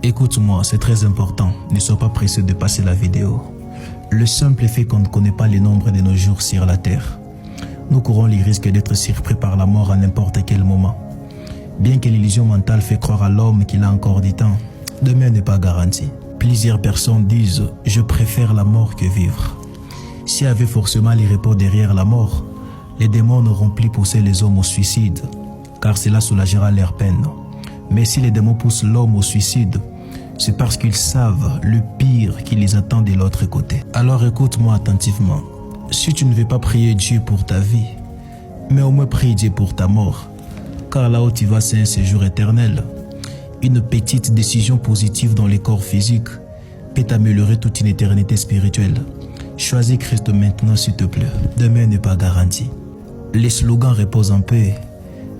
Écoute-moi, c'est très important. Ne sois pas pressé de passer la vidéo. Le simple fait qu'on ne connaît pas le nombre de nos jours sur la terre, nous courons les risques d'être surpris par la mort à n'importe quel moment. Bien que l'illusion mentale fait croire à l'homme qu'il a encore du temps, demain n'est pas garanti. Plusieurs personnes disent « je préfère la mort que vivre ». S'il y avait forcément les repos derrière la mort, les démons n'auront plus poussé les hommes au suicide, car cela soulagera leur peine. Mais si les démons poussent l'homme au suicide, c'est parce qu'ils savent le pire qui les attend de l'autre côté. Alors écoute-moi attentivement. Si tu ne veux pas prier Dieu pour ta vie, mais au moins prie Dieu pour ta mort, car là où tu vas, c'est un séjour éternel. Une petite décision positive dans les corps physiques peut t'améliorer toute une éternité spirituelle. Choisis Christ maintenant s'il te plaît. Demain n'est pas garanti. Le slogan « repose en paix »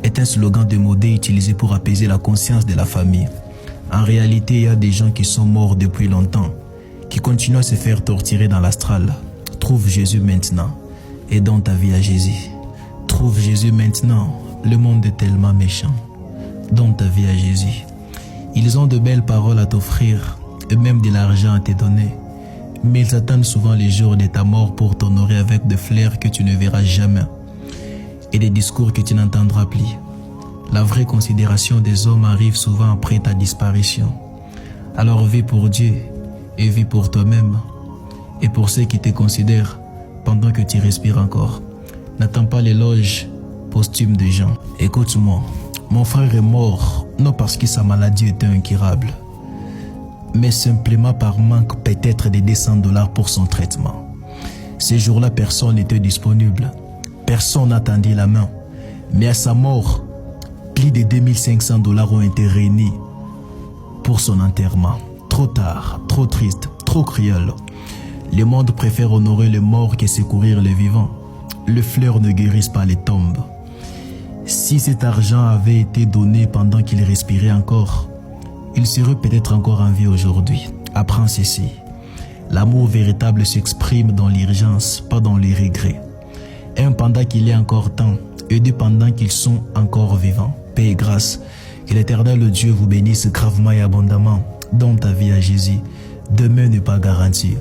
est un slogan démodé utilisé pour apaiser la conscience de la famille. En réalité, il y a des gens qui sont morts depuis longtemps, qui continuent à se faire torturer dans l'astral. Trouve Jésus maintenant et donne ta vie à Jésus. Trouve Jésus maintenant, le monde est tellement méchant. Donne ta vie à Jésus. Ils ont de belles paroles à t'offrir et même de l'argent à te donner. Mais ils attendent souvent les jours de ta mort pour t'honorer avec des fleurs que tu ne verras jamais et des discours que tu n'entendras plus. La vraie considération des hommes arrive souvent après ta disparition. Alors vis pour Dieu et vis pour toi-même et pour ceux qui te considèrent pendant que tu respires encore. N'attends pas l'éloge posthume des gens. Écoute-moi, mon frère est mort non parce que sa maladie était incurable, mais simplement par manque peut-être de $200 pour son traitement. Ces jours-là, personne n'était disponible. Personne n'attendait la main. Mais à sa mort, plus de $2500 ont été réunis pour son enterrement. Trop tard, trop triste, trop cruel. Le monde préfère honorer les morts que secourir les vivants. Les fleurs ne guérissent pas les tombes. Si cet argent avait été donné pendant qu'il respirait encore, il serait peut-être encore en vie aujourd'hui. Apprends ceci. L'amour véritable s'exprime dans l'urgence, pas dans les regrets. Un pendant qu'il est encore temps, et deux pendant qu'ils sont encore vivants. Paix et grâce. Que l'Éternel Dieu vous bénisse gravement et abondamment. Donne ta vie à Jésus. Demain n'est pas garanti.